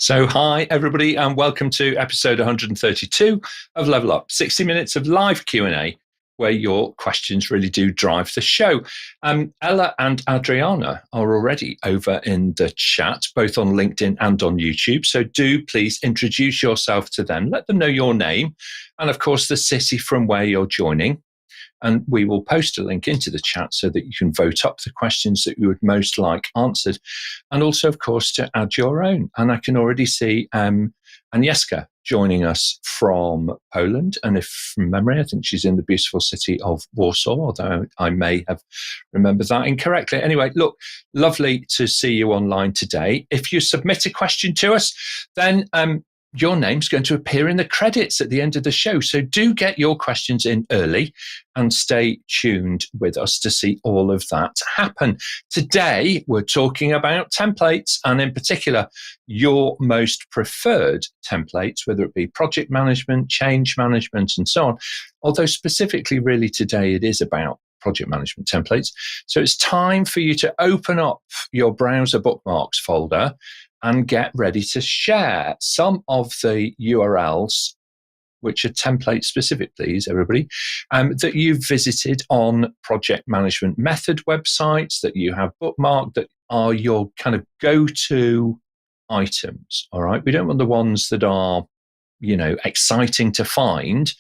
So, hi, everybody, and welcome to episode 132 of Level Up, 60 minutes of live Q&A, where your questions really do drive the show. Ella and Adriana are already over in the chat, both on LinkedIn and on YouTube. So do please introduce yourself to them. Let them know your name and, of course, the city from where you're joining. And we will post a link into the chat so that you can vote up the questions that you would most like answered. And also, of course, to add your own. And I can already see Agnieszka joining us from Poland. And if from memory, I think she's in the beautiful city of Warsaw, although I may have remembered that incorrectly. Anyway, look, lovely to see you online today. If you submit a question to us, then your name's going to appear in the credits at the end of the show. So do get your questions in early and stay tuned with us to see all of that happen. Today, we're talking about templates and in particular, your most preferred templates, whether it be project management, change management, and so on. Although specifically, really today, it is about project management templates. So it's time for you to open up your browser bookmarks folder and get ready to share some of the URLs, which are template specific, please, everybody, that you've visited on project management method websites that you have bookmarked that are your kind of go-to items, all right? We don't want the ones that are, exciting to find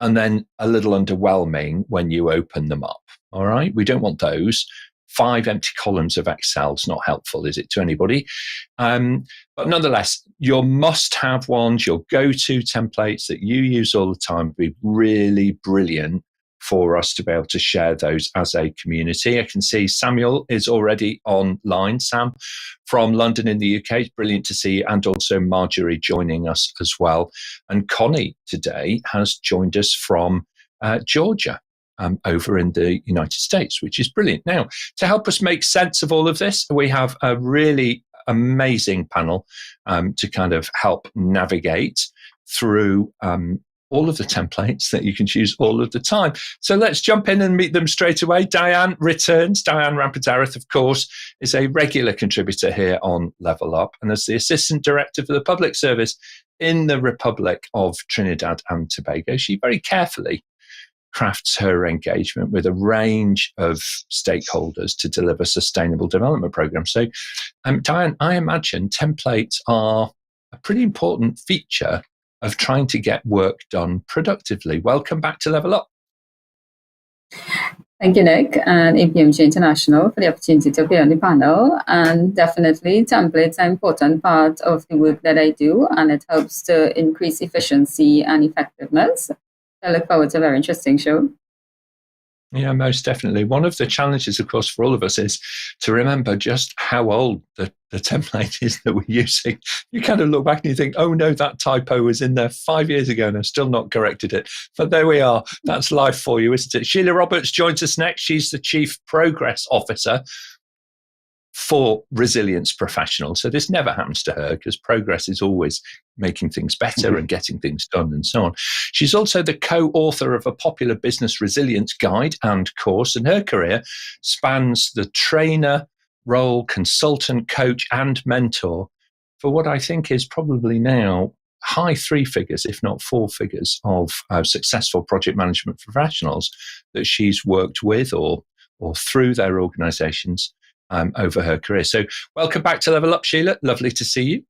and then a little underwhelming when you open them up, all right? We don't want those. 5 empty columns of Excel is not helpful, is it, to anybody? But nonetheless, your must-have ones, your go-to templates that you use all the time would be really brilliant for us to be able to share those as a community. I can see Samuel is already online. Sam from London in the UK, it's brilliant to see you, and also Marjorie joining us as well. And Connie today has joined us from Georgia. Over in the United States, which is brilliant. Now, to help us make sense of all of this, we have a really amazing panel to kind of help navigate through all of the templates that you can choose all of the time. So let's jump in and meet them straight away. Dianne returns. Dianne Rampadarath, of course, is a regular contributor here on Level Up and as the Assistant Director for the Public Service in the Republic of Trinidad and Tobago. She very carefully crafts her engagement with a range of stakeholders to deliver sustainable development programs. So, Dianne, I imagine templates are a pretty important feature of trying to get work done productively. Welcome back to Level Up. Thank you, Nick, and APMG International for the opportunity to be on the panel. And definitely, templates are an important part of the work that I do, and it helps to increase efficiency and effectiveness. I look forward to a very interesting show. Yeah, most definitely. One of the challenges, of course, for all of us is to remember just how old the template is that we're using. You kind of look back and you think, oh no, that typo was in there 5 years ago and I've still not corrected it. But there we are. That's life for you, isn't it? Sheila Roberts joins us next. She's the Chief Progress Officer for Resilience Professionals. So this never happens to her because progress is always making things better and getting things done and so on. She's also the co-author of a popular business resilience guide and course, and her career spans the trainer role, consultant, coach, and mentor for what I think is probably now high 3 figures, if not 4 figures, of successful project management professionals that she's worked with or through their organizations over her career. So welcome back to Level Up, Sheila. Lovely to see you.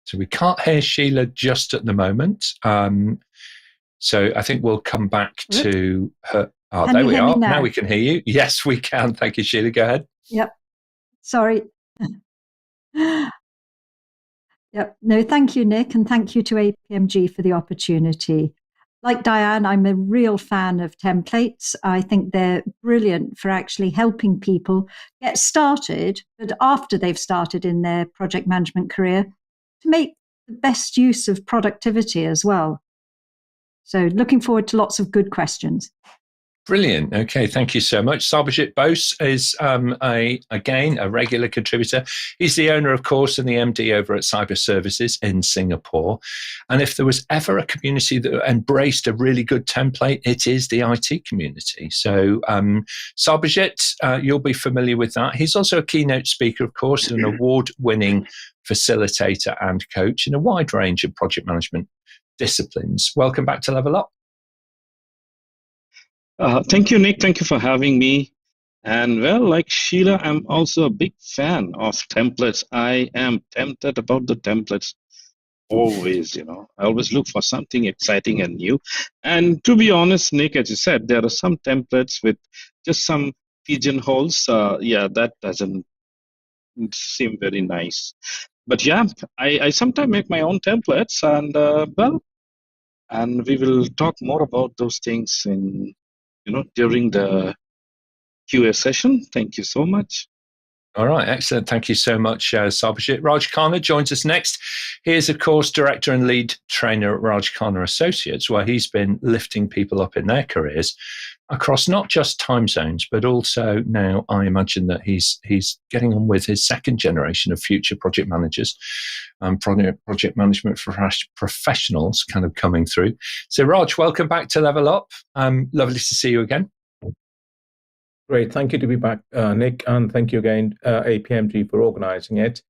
So we can't hear Sheila just at the moment. So I think we'll come back to her. Oh, there we are. Now we can hear you. Yes, we can. Thank you, Sheila. Go ahead. Yep. Sorry. Yep. No, thank you, Nick, and thank you to APMG for the opportunity. Like Dianne, I'm a real fan of templates. I think they're brilliant for actually helping people get started, but after they've started in their project management career, to make the best use of productivity as well. So looking forward to lots of good questions. Brilliant. Okay, thank you so much. Sarbojit Bose is again a regular contributor. He's the owner, of course, and the MD over at Cyberservices in Singapore. And if there was ever a community that embraced a really good template, it is the IT community. So Sarbojit, you'll be familiar with that. He's also a keynote speaker, of course, and an award-winning facilitator and coach in a wide range of project management disciplines. Welcome back to Level Up. Thank you, Nick. Thank you for having me. And well, like Sheila, I'm also a big fan of templates. I am tempted about the templates always, I always look for something exciting and new. And to be honest, Nick, as you said, there are some templates with just some pigeonholes. That doesn't seem very nice. But yeah, I sometimes make my own templates, and we will talk more about those things during the QA session. Thank you so much. All right, excellent. Thank you so much, Sarbojit. Raj Khanna joins us next. He is, of course, director and lead trainer at Raj Khanna Associates, where he's been lifting people up in their careers across not just time zones, but also now I imagine that he's getting on with his second generation of future project managers and project management professionals kind of coming through. So, Raj, welcome back to Level Up. Lovely to see you again. Great. Thank you to be back, Nick, and thank you again, APMG, for organizing it.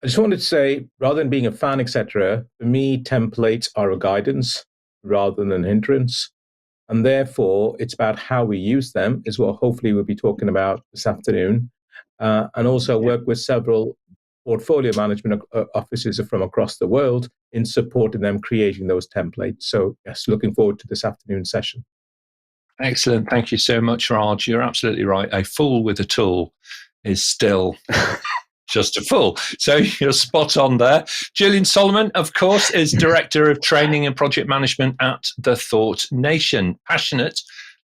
I just wanted to say, rather than being a fan, etc., for me, templates are a guidance rather than an hindrance. And therefore, it's about how we use them is what hopefully we'll be talking about this afternoon. And also work with several portfolio management offices from across the world in supporting them creating those templates. So yes, looking forward to this afternoon session. Excellent. Thank you so much, Raj. You're absolutely right. A fool with a tool is still just a fool. So you're spot on there. Julian Solomon, of course, is Director of Training and Project Management at The Thought Nation. Passionate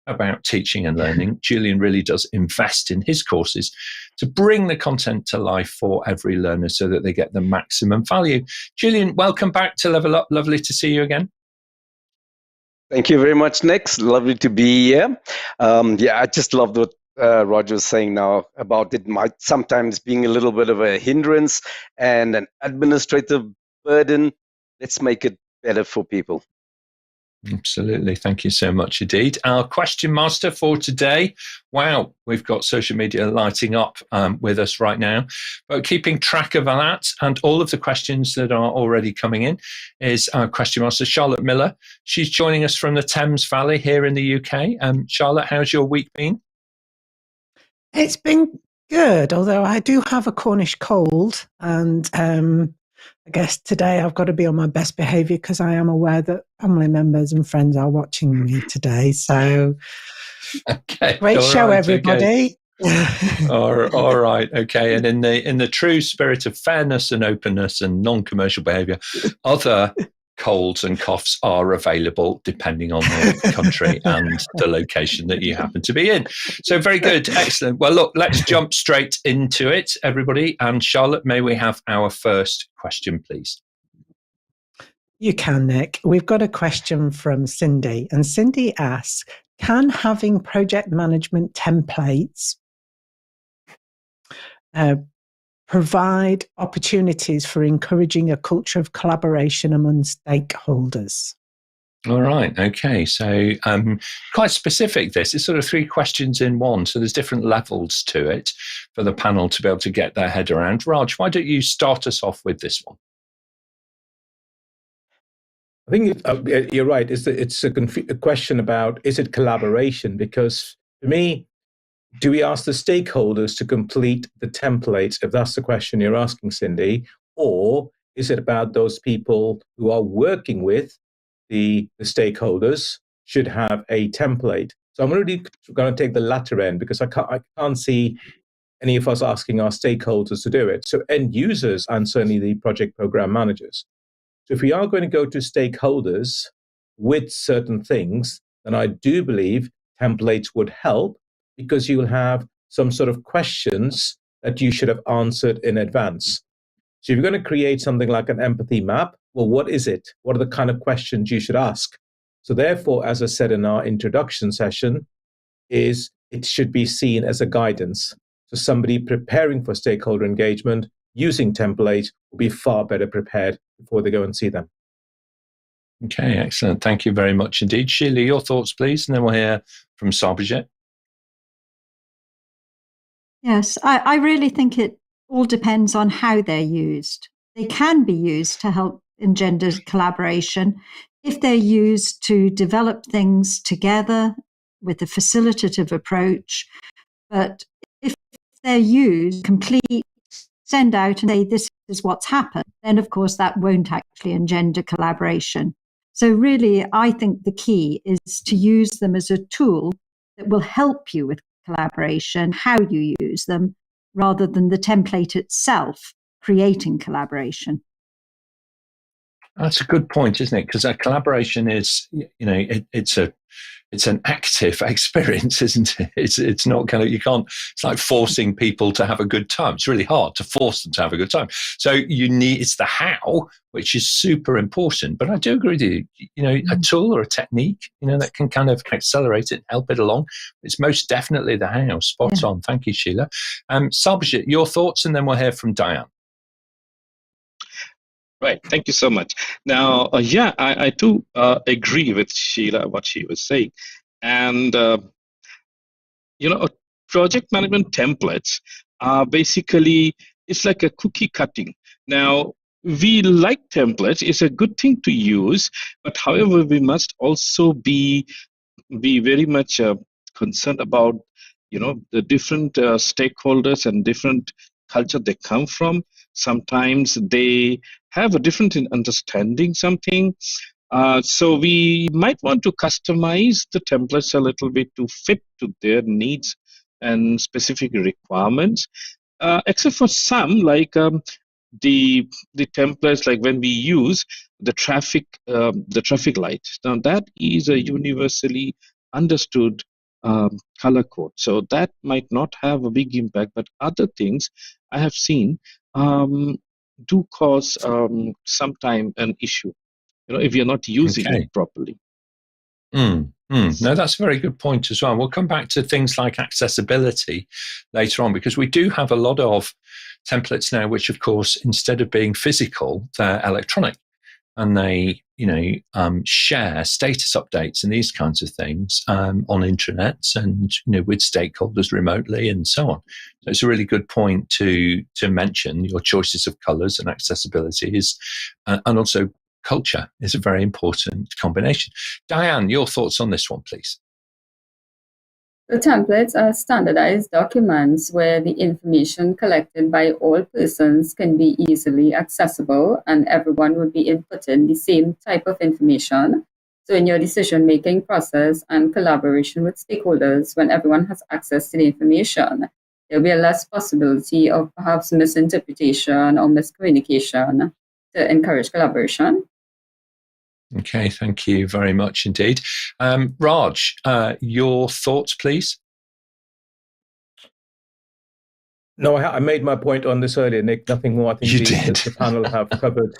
about teaching and learning, Julian really does invest in his courses to bring the content to life for every learner so that they get the maximum value. Julian, welcome back to Level Up. Lovely to see you again. Thank you very much, Nick. Lovely to be here. I just love what Roger was saying now about it might sometimes being a little bit of a hindrance and an administrative burden. Let's make it better for people. Absolutely. Thank you so much indeed. Our question master for today. Wow, we've got social media lighting up with us right now. But keeping track of that and all of the questions that are already coming in is our question master, Charlotte Miller. She's joining us from the Thames Valley here in the UK. Charlotte, how's your week been? It's been good, although I do have a Cornish cold, and I guess today I've got to be on my best behaviour because I am aware that family members and friends are watching me today. So, okay, great show, right, everybody. Okay. all right, okay. And in the true spirit of fairness and openness and non-commercial behaviour, other colds and coughs are available depending on the country and the location that you happen to be in. So very good, excellent. Well, look, let's jump straight into it, everybody. And Charlotte, may we have our first question, please? You can, Nick. We've got a question from Cindy, and Cindy asks, can having project management templates provide opportunities for encouraging a culture of collaboration among stakeholders? All right. Okay. So quite specific, this. It's sort of 3 questions in one. So there's different levels to it for the panel to be able to get their head around. Raj, why don't you start us off with this one? I think you're right. It's a question about, is it collaboration? Because for me, do we ask the stakeholders to complete the templates, if that's the question you're asking, Cindy, or is it about those people who are working with the stakeholders should have a template? So I'm really going to take the latter end because I can't see any of us asking our stakeholders to do it. So end users and certainly the project program managers. So if we are going to go to stakeholders with certain things, then I do believe templates would help, because you'll have some sort of questions that you should have answered in advance. So if you're going to create something like an empathy map, well, what is it? What are the kind of questions you should ask? So therefore, as I said in our introduction session, it should be seen as a guidance. So somebody preparing for stakeholder engagement using template will be far better prepared before they go and see them. Okay, excellent. Thank you very much indeed. Sheila, your thoughts, please, and then we'll hear from Sarbojit. Yes, I really think it all depends on how they're used. They can be used to help engender collaboration if they're used to develop things together with a facilitative approach. But if they're used complete, send out and say, this is what's happened, then of course that won't actually engender collaboration. So really, I think the key is to use them as a tool that will help you with collaboration, how you use them, rather than the template itself creating collaboration. That's a good point, isn't it? Because collaboration is, it's an active experience, isn't it? It's not kind of, it's like forcing people to have a good time. It's really hard to force them to have a good time. So it's the how, which is super important. But I do agree with you, a tool or a technique, that can kind of accelerate it, help it along. It's most definitely the how. Spot on. Thank you, Sheila. Sarbojit, your thoughts, and then we'll hear from Dianne. Right. Thank you so much. Now, I do agree with Sheila, what she was saying. And, project management templates are basically, it's like a cookie cutting. Now, we like templates. It's a good thing to use. But however, we must also be very much concerned about, the different stakeholders and different culture they come from. Sometimes they have a different understanding something. So we might want to customize the templates a little bit to fit to their needs and specific requirements. Except for some, like the templates, like when we use the traffic light. Now that is a universally understood color code. So that might not have a big impact, but other things I have seen do cause sometime an issue, if you're not using it properly. No, that's a very good point as well. We'll come back to things like accessibility later on, because we do have a lot of templates now, which of course, instead of being physical, they're electronic, and they, share status updates and these kinds of things on intranets and, with stakeholders remotely and so on. So it's a really good point to mention your choices of colors and accessibility is, and also culture is a very important combination. Dianne, your thoughts on this one, please. The templates are standardized documents where the information collected by all persons can be easily accessible, and everyone would be inputting the same type of information. So in your decision-making process and collaboration with stakeholders, when everyone has access to the information, there'll be a less possibility of perhaps misinterpretation or miscommunication to encourage collaboration. Okay, thank you very much indeed. Raj, your thoughts, please? No, I made my point on this earlier, Nick. Nothing more. I think the panel have covered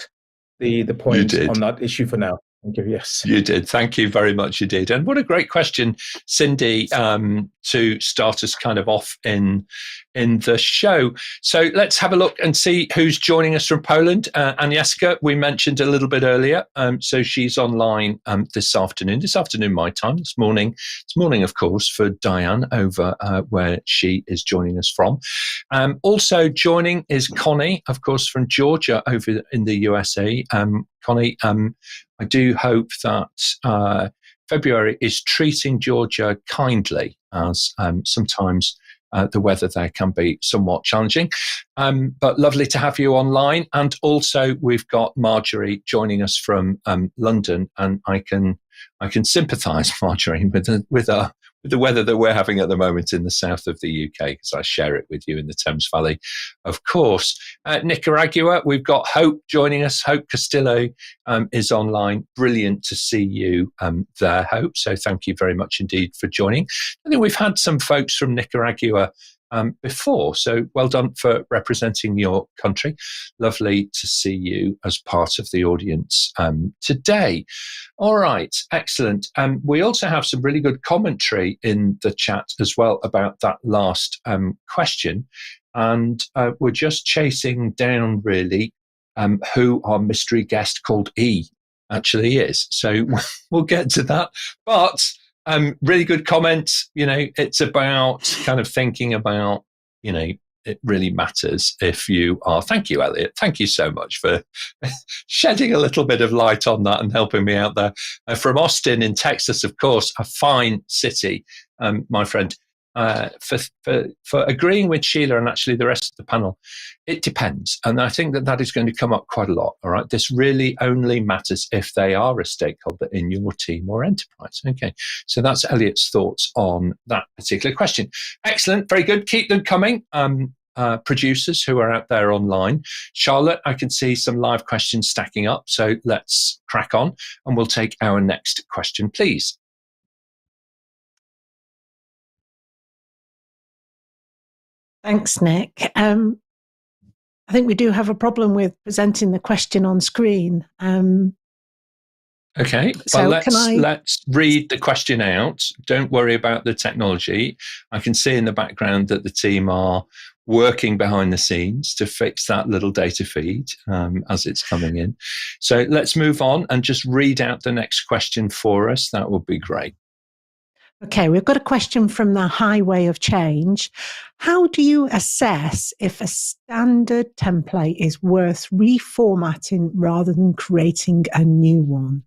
the point on that issue for now. Thank you. Yes, you did. Thank you very much indeed. And what a great question, Cindy, to start us kind of off in the show. So let's have a look and see who's joining us from Poland. Agnieszka, we mentioned a little bit earlier. So she's online this afternoon my time, this morning, of course, for Dianne over where she is joining us from. Also joining is Connie, of course, from Georgia over in the USA. Connie, I do hope that February is treating Georgia kindly, as sometimes the weather there can be somewhat challenging. But lovely to have you online. And also we've got Marjorie joining us from London, and I can sympathise, Marjorie, with the weather that we're having at the moment in the south of the UK, because I share it with you in the Thames Valley, of course. Nicaragua, we've got Hope joining us. Hope Castillo is online. Brilliant to see you there, Hope. So thank you very much indeed for joining. I think we've had some folks from Nicaragua before. So well done for representing your country. Lovely to see you as part of the audience today. All right, excellent. We also have some really good commentary in the chat as well about that last question. And we're just chasing down really who our mystery guest called E actually is. So we'll get to that. But really good comments. It's about kind of thinking about, it really matters if you are. Thank you, Elliot. Thank you so much for shedding a little bit of light on that and helping me out there. From Austin in Texas, of course, a fine city, my friend. For agreeing with Sheila and actually the rest of the panel, it depends. And I think that is going to come up quite a lot. All right. This really only matters if they are a stakeholder in your team or enterprise. Okay. So that's Elliot's thoughts on that particular question. Excellent. Very good. Keep them coming. Producers who are out there online. Charlotte, I can see some live questions stacking up. So let's crack on and we'll take our next question, please. Thanks, Nick. I think we do have a problem with presenting the question on screen. Okay, so well, let's read the question out. Don't worry about the technology. I can see in the background that the team are working behind the scenes to fix that little data feed as it's coming in. So let's move on and just read out the next question for us. That would be great. Okay, we've got a question from the Highway of Change. How do you assess if a standard template is worth reformatting rather than creating a new one?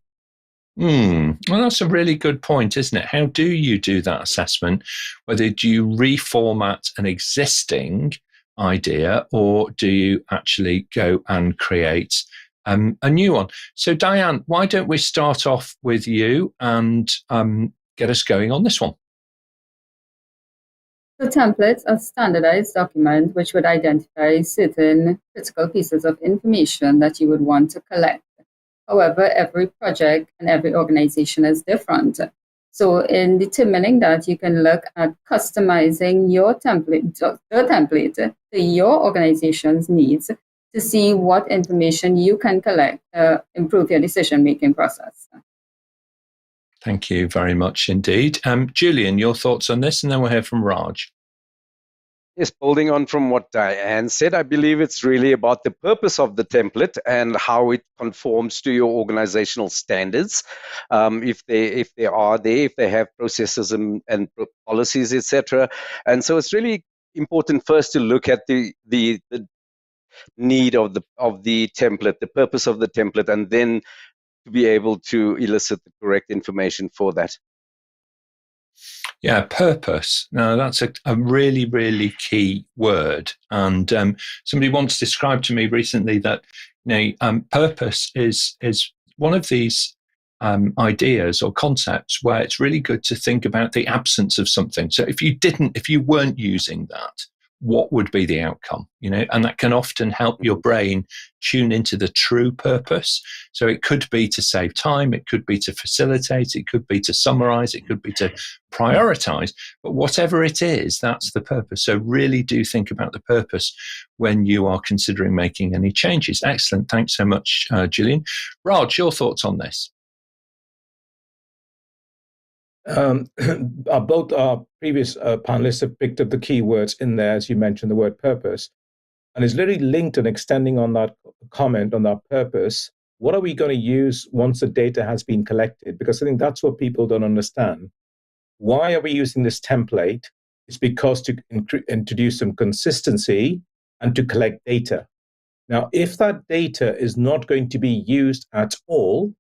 Well, that's a really good point, isn't it? How do you do that assessment? Whether do you reformat an existing idea or do you actually go and create a new one? So, Dianne, why don't we start off with you and get us going on this one? So templates are standardized documents which would identify certain critical pieces of information that you would want to collect. However, every project and every organization is different. So in determining that, you can look at customizing your template, the template to your organization's needs to see what information you can collect to improve your decision-making process. Thank you very much indeed. Julian, your thoughts on this, and then we'll hear from Raj. Yes, building on from what Dianne said, I believe it's really about the purpose of the template and how it conforms to your organizational standards. If they have processes and policies, etc. And so it's really important first to look at the need of the template, the purpose of the template, and then to be able to elicit the correct information for that. Yeah, purpose. Now, that's a really, really key word. And somebody once described to me recently that purpose is one of these ideas or concepts where it's really good to think about the absence of something. So if you weren't using that, what would be the outcome? And that can often help your brain tune into the true purpose. So it could be to save time, it could be to facilitate, it could be to summarize, it could be to prioritize, but whatever it is, that's the purpose. So really do think about the purpose when you are considering making any changes. Excellent. Thanks so much, Julian. Raj, your thoughts on this? Both our previous panelists have picked up the key words in there, as you mentioned, the word purpose. And it's literally linked and extending on that comment on that purpose. What are we going to use once the data has been collected? Because I think that's what people don't understand. Why are we using this template? It's because to introduce some consistency and to collect data. Now, if that data is not going to be used at all,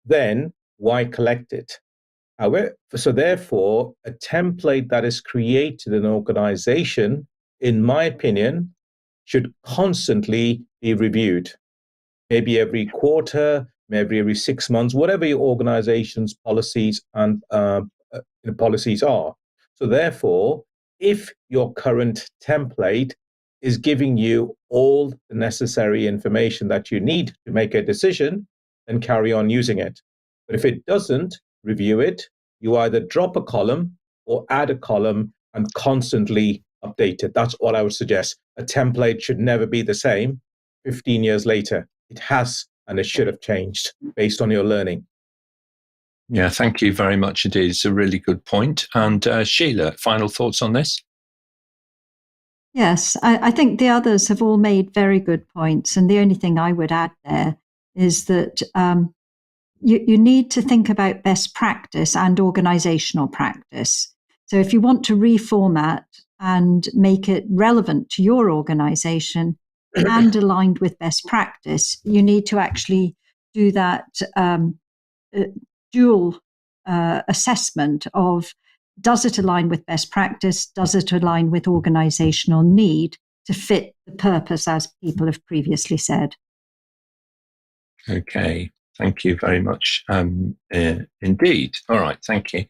then why collect it? So therefore, a template that is created in an organization, in my opinion, should constantly be reviewed. Maybe every quarter, maybe every 6 months, whatever your organization's policies and policies are. So therefore, if your current template is giving you all the necessary information that you need to make a decision, then carry on using it. But if it doesn't, review it. You either drop a column or add a column and constantly update it. That's what I would suggest. A template should never be the same 15 years later. It has, and it should have changed based on your learning. Yeah, thank you very much indeed. It's a really good point. And Sheila, final thoughts on this? Yes, I think the others have all made very good points. And the only thing I would add there is that you need to think about best practice and organizational practice. So if you want to reformat and make it relevant to your organization and aligned with best practice, you need to actually do that dual assessment of, does it align with best practice? Does it align with organizational need to fit the purpose, as people have previously said? Okay, thank you very much indeed. All right, thank you.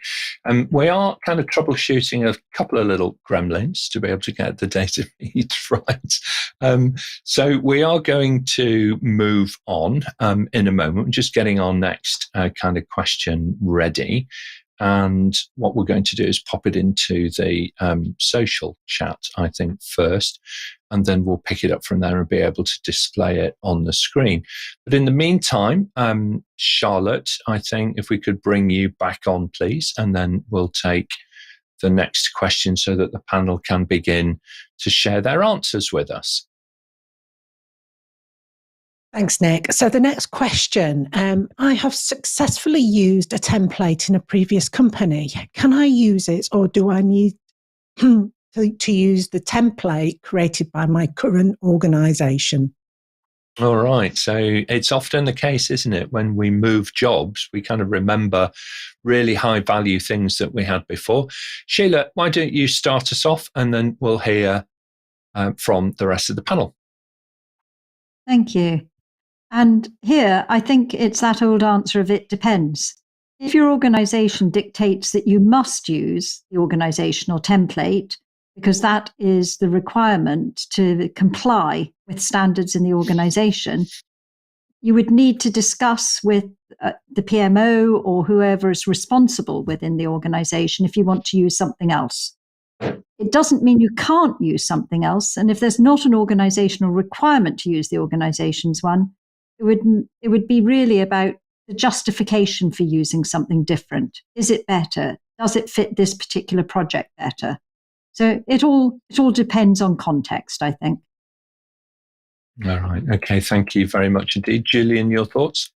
We are kind of troubleshooting a couple of little gremlins to be able to get the data feed right. So we are going to move on in a moment. We're just getting our next kind of question ready. And what we're going to do is pop it into the social chat, I think, first, and then we'll pick it up from there and be able to display it on the screen. But in the meantime, Charlotte, I think if we could bring you back on, please, and then we'll take the next question so that the panel can begin to share their answers with us. Thanks, Nick. So the next question, I have successfully used a template in a previous company. Can I use it, or do I need to use the template created by my current organization? All right. So it's often the case, isn't it? When we move jobs, we kind of remember really high value things that we had before. Sheila, why don't you start us off, and then we'll hear from the rest of the panel. Thank you. And here, I think it's that old answer of it depends. If your organization dictates that you must use the organizational template, because that is the requirement to comply with standards in the organization, you would need to discuss with the PMO or whoever is responsible within the organization if you want to use something else. It doesn't mean you can't use something else. And if there's not an organizational requirement to use the organization's one, it would be really about the justification for using something different. Is it better? Does it fit this particular project better? So it all depends on context, I think. All right. Okay. Thank you very much indeed. Julian, your thoughts?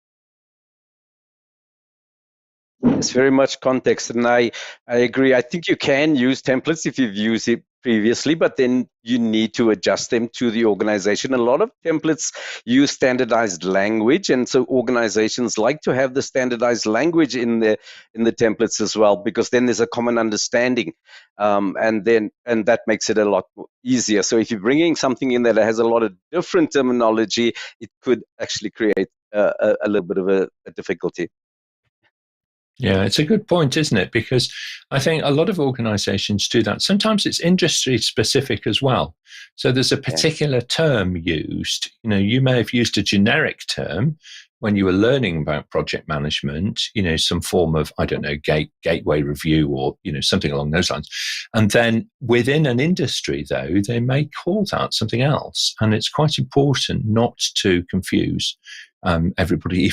It's very much context, and I agree. I think you can use templates if you've used it previously, but then you need to adjust them to the organization. A lot of templates use standardized language, and so organizations like to have the standardized language in the templates as well, because then there's a common understanding, and that makes it a lot easier. So if you're bringing something in that has a lot of different terminology, it could actually create a little bit of a difficulty. Yeah, it's a good point, isn't it? Because I think a lot of organizations do that. Sometimes it's industry specific as well. So there's a particular term used. You know, you may have used a generic term when you were learning about project management, you know, some form of, I don't know, gateway review or, you know, something along those lines. And then within an industry, though, they may call that something else. And it's quite important not to confuse everybody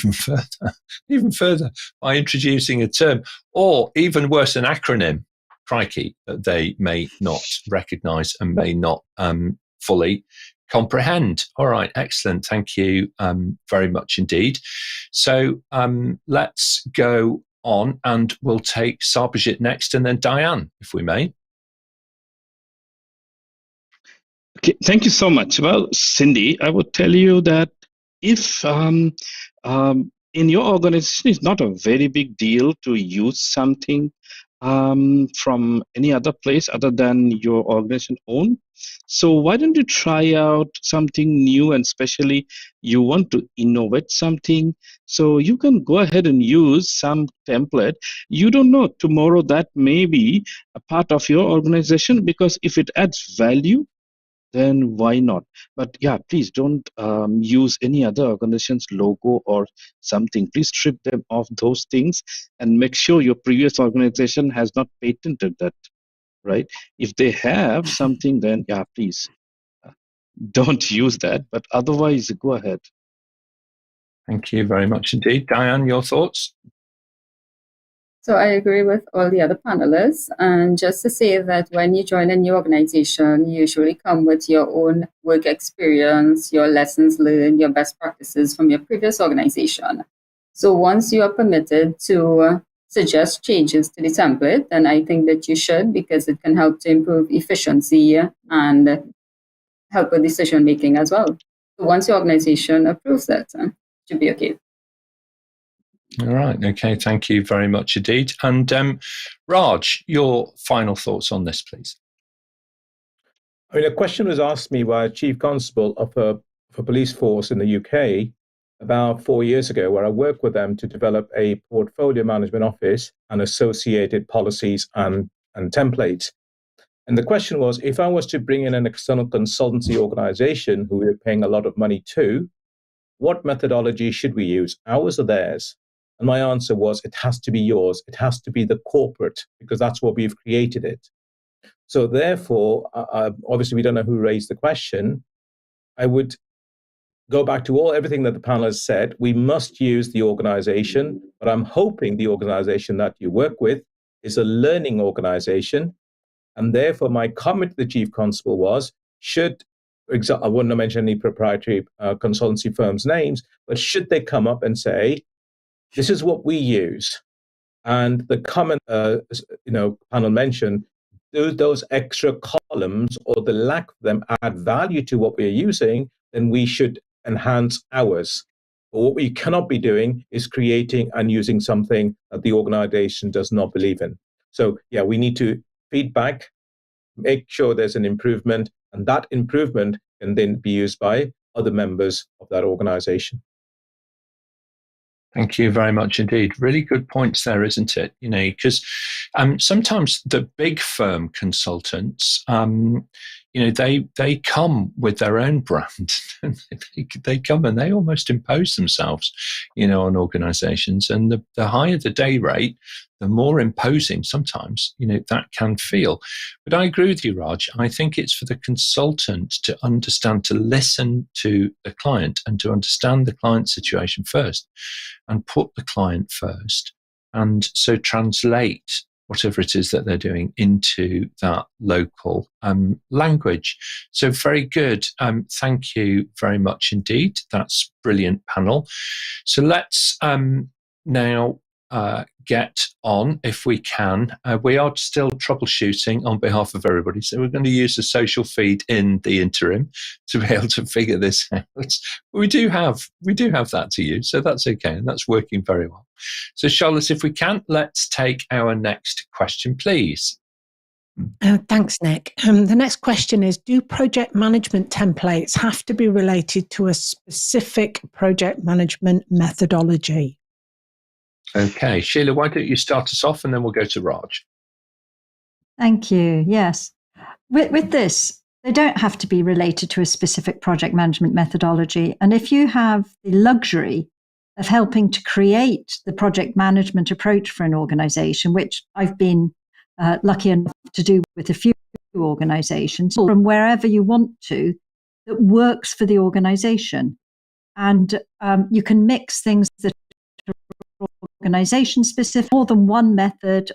even further by introducing a term, or even worse, an acronym, crikey, that they may not recognize and may not fully comprehend. All right, excellent. Thank you very much indeed. So let's go on, and we'll take Sarbojit next, and then Dianne, if we may. Okay, thank you so much. Well, Cindy, I would tell you that if in your organization, it's not a very big deal to use something from any other place other than your organization own. So why don't you try out something new, and especially you want to innovate something, so you can go ahead and use some template. You don't know, tomorrow that may be a part of your organization, because if it adds value, then why not? But yeah, please don't use any other organization's logo or something. Please strip them off those things and make sure your previous organization has not patented that. right? If they have something, then yeah, please don't use that. But otherwise, go ahead. Thank you very much indeed. Dianne, your thoughts? So I agree with all the other panelists. And just to say that when you join a new organization, you usually come with your own work experience, your lessons learned, your best practices from your previous organization. So once you are permitted to suggest changes to the template, then I think that you should, because it can help to improve efficiency and help with decision making as well. So once your organization approves that, it should be okay. All right. Okay. Thank you very much indeed. And Raj, your final thoughts on this, please. I mean, a question was asked me by a chief constable of a police force in the UK about 4 years ago, where I worked with them to develop a portfolio management office and associated policies and templates. And the question was, if I was to bring in an external consultancy organization who we were paying a lot of money to, what methodology should we use, ours or theirs? And my answer was, it has to be yours. It has to be the corporate, because that's what we've created it. So therefore, obviously, we don't know who raised the question. I would go back to everything that the panel has said. We must use the organization, but I'm hoping the organization that you work with is a learning organization. And therefore, my comment to the chief constable was, I wouldn't mention any proprietary consultancy firms' names, but should they come up and say, this is what we use? And the comment, panel mentioned, do those extra columns or the lack of them add value to what we're using, then we should enhance ours. But what we cannot be doing is creating and using something that the organization does not believe in. So yeah, we need to feedback, make sure there's an improvement, and that improvement can then be used by other members of that organization. Thank you very much indeed. Really good points there, isn't it? Because sometimes the big firm consultants, they come with their own brand. They come and they almost impose themselves, on organizations. And the higher the day rate, the more imposing sometimes, that can feel. But I agree with you, Raj. I think it's for the consultant to understand, to listen to the client and to understand the client's situation first and put the client first. And so translate whatever it is that they're doing into that local language. So very good. Thank you very much indeed. That's brilliant panel. So let's now get on, if we can. We are still troubleshooting on behalf of everybody, so we're going to use the social feed in the interim to be able to figure this out. We do have that to use, so that's okay, and that's working very well. So Charlotte, if we can, let's take our next question, please. Thanks, Nick. The next question is, do project management templates have to be related to a specific project management methodology? Okay, Sheila, why don't you start us off and then we'll go to Raj. Thank you. Yes. With this, they don't have to be related to a specific project management methodology. And if you have the luxury of helping to create the project management approach for an organization, which I've been lucky enough to do with a few organizations, from wherever you want to, that works for the organization. And you can mix things that organization specific, more than one method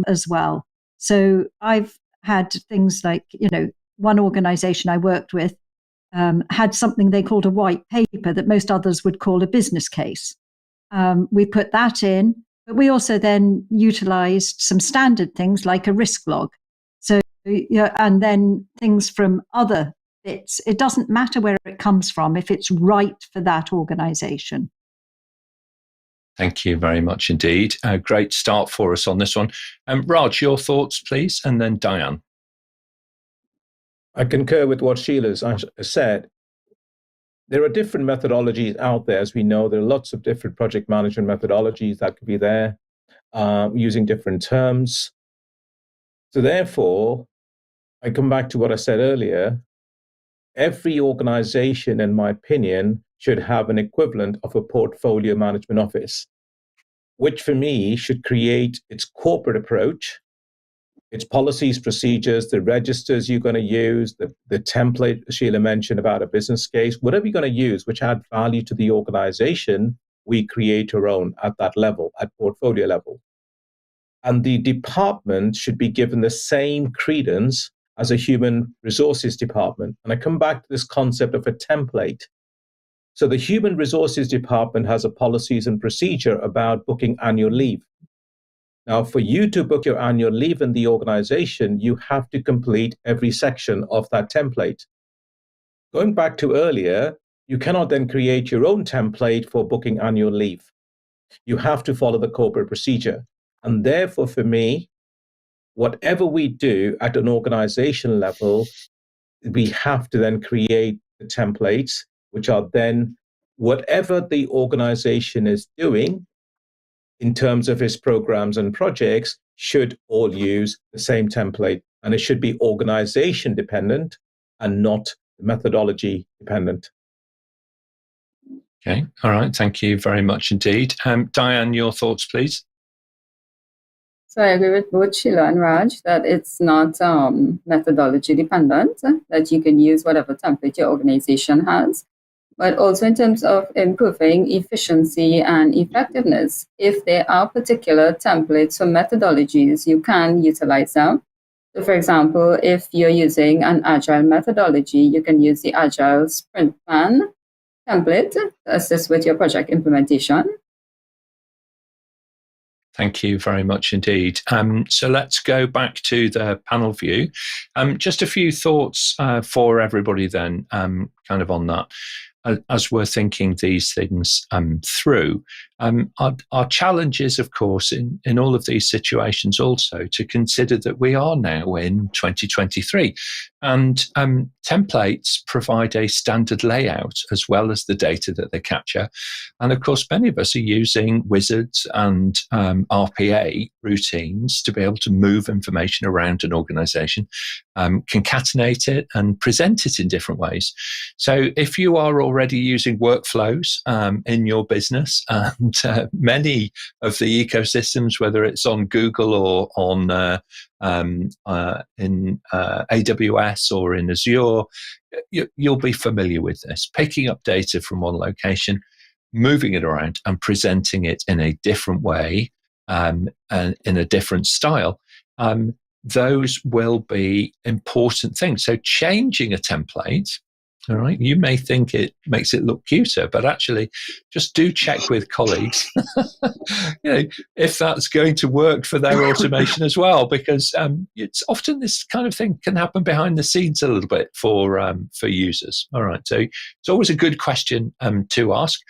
as well. So I've had things like, one organization I worked with had something they called a white paper that most others would call a business case. We put that in, but we also then utilized some standard things like a risk log. So, and then things from other bits. It doesn't matter where it comes from if it's right for that organization. Thank you very much indeed. A great start for us on this one. Raj, your thoughts, please, and then Dianne. I concur with what Sheila's said. There are different methodologies out there. As we know, there are lots of different project management methodologies that could be there, using different terms. So therefore, I come back to what I said earlier. Every organization, in my opinion, should have an equivalent of a portfolio management office, which for me should create its corporate approach It's policies, procedures, the registers you're going to use, the template Sheila mentioned about a business case, whatever you're going to use, which add value to the organization, we create our own at that level, at portfolio level. And the department should be given the same credence as a human resources department. And I come back to this concept of a template. So the human resources department has a policies and procedure about booking annual leave. Now, for you to book your annual leave in the organization, you have to complete every section of that template. Going back to earlier, you cannot then create your own template for booking annual leave. You have to follow the corporate procedure. And therefore, for me, whatever we do at an organization level, we have to then create the templates, which are then whatever the organization is doing in terms of its programs and projects should all use the same template. And it should be organization dependent and not methodology dependent. Okay. All right. Thank you very much indeed. Dianne, your thoughts, please. So I agree with both Sheila and Raj that it's not methodology dependent, that you can use whatever template your organization has. But also in terms of improving efficiency and effectiveness, if there are particular templates or methodologies, you can utilize them. So for example, if you're using an agile methodology, you can use the agile sprint plan template to assist with your project implementation. Thank you very much indeed. So let's go back to the panel view. Just a few thoughts for everybody then, kind of on that. As we're thinking these things through, our challenge is, of course, in all of these situations also to consider that we are now in 2023 and templates provide a standard layout as well as the data that they capture. And of course, many of us are using wizards and RPA routines to be able to move information around an organization, concatenate it and present it in different ways. So if you are already using workflows in your business, and many of the ecosystems, whether it's on Google or on in AWS or in Azure, you'll be familiar with this. Picking up data from one location, moving it around and presenting it in a different way and in a different style. Those will be important things. So changing a template, all right, you may think it makes it look cuter, but actually just do check with colleagues if that's going to work for their automation as well, because it's often this kind of thing can happen behind the scenes a little bit for users. All right, so it's always a good question to ask.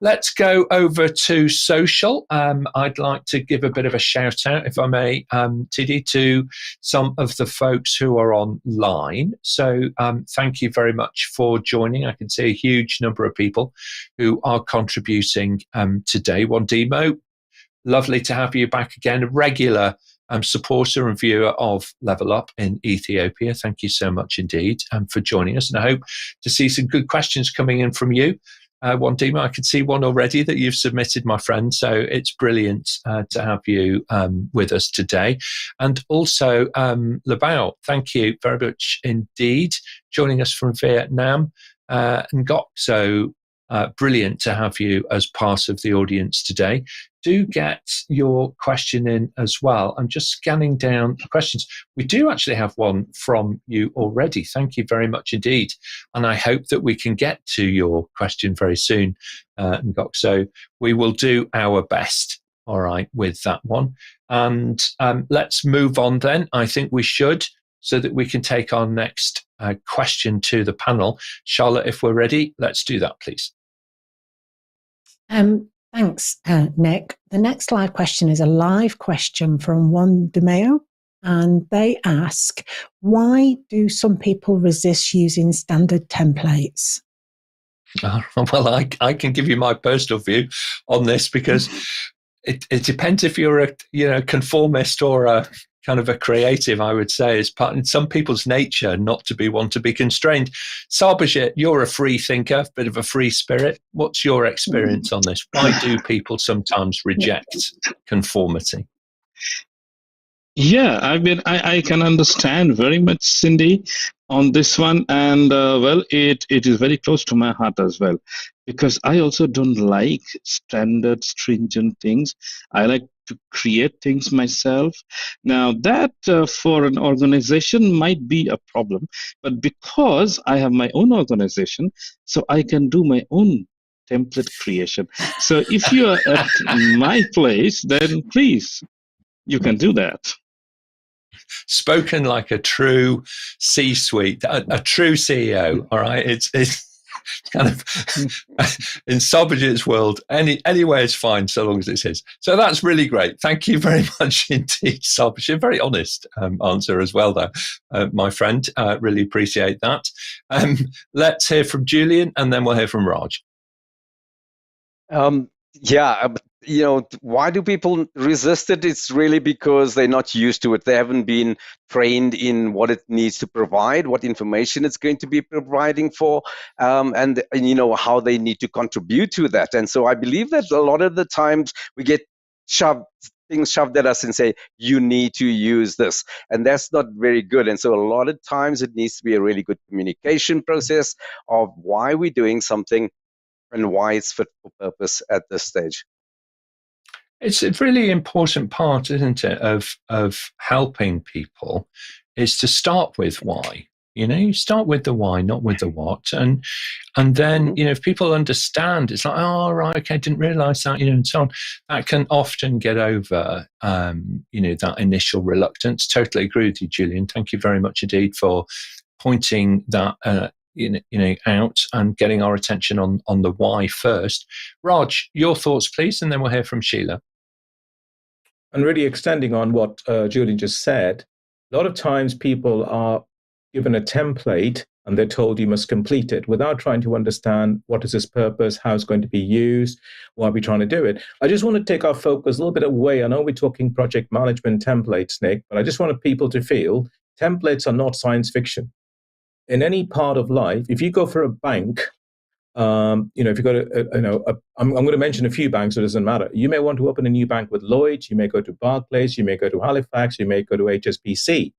Let's go over to social. I'd like to give a bit of a shout out, if I may, TD, to some of the folks who are online. So thank you very much for joining. I can see a huge number of people who are contributing today. Wandimo, lovely to have you back again, a regular supporter and viewer of Level Up in Ethiopia. Thank you so much indeed for joining us, and I hope to see some good questions coming in from you. Wandimo, I can see one already that you've submitted, my friend, so it's brilliant to have you with us today. And also, Labao, thank you very much indeed, joining us from Vietnam. Ngok, so brilliant to have you as part of the audience today. Do get your question in as well. I'm just scanning down the questions. We do actually have one from you already. Thank you very much indeed. And I hope that we can get to your question very soon, Ngok. So we will do our best, all right, with that one. And let's move on then. I think we should, so that we can take our next question to the panel. Charlotte, if we're ready, let's do that, please. Thanks, Nick. The next live question is a live question from Juan DeMeo, and they ask, why do some people resist using standard templates? Well, I can give you my personal view on this, because it depends if you're a conformist or a kind of a creative. I would say is part in some people's nature not to want to be constrained. Sarbojit, you're a free thinker, bit of a free spirit. What's your experience on this? Why do people sometimes reject conformity? Yeah, I can understand very much, Cindy, on this one. And it is very close to my heart as well, because I also don't like standard, stringent things. I like to create things myself. Now, that for an organization might be a problem, but because I have my own organization, so I can do my own template creation. So if you are at my place, then please, you can do that. Spoken like a true C-suite, a true CEO. All right, it's kind of in Sarbojit's world. Anyway is fine so long as it's his. So that's really great. Thank you very much indeed, Sarbojit. Very honest answer as well, though, my friend. Really appreciate that. Let's hear from Julian, and then we'll hear from Raj. Why do people resist it? It's really because they're not used to it. They haven't been trained in what it needs to provide, what information it's going to be providing for, and how they need to contribute to that. And so I believe that a lot of the times we get things shoved at us and say, you need to use this. And that's not very good. And so a lot of times it needs to be a really good communication process of why we're doing something and why it's fit for purpose at this stage. It's a really important part, isn't it, of helping people, is to start with why. You start with the why, not with the what. And then, if people understand, it's like, oh, right, okay, I didn't realize that, and so on. That can often get over, that initial reluctance. Totally agree with you, Julian. Thank you very much indeed for pointing that out and getting our attention on the why first. Raj, your thoughts, please, and then we'll hear from Sheila. And really extending on what Julian just said, a lot of times people are given a template and they're told you must complete it without trying to understand what is its purpose, how it's going to be used, why are we trying to do it. I just want to take our focus a little bit away. I know we're talking project management templates, Nick, but I just want people to feel templates are not science fiction. In any part of life, if you go for a bank, if you go to, I'm going to mention a few banks, so it doesn't matter. You may want to open a new bank with Lloyds, you may go to Barclays, you may go to Halifax, you may go to HSBC.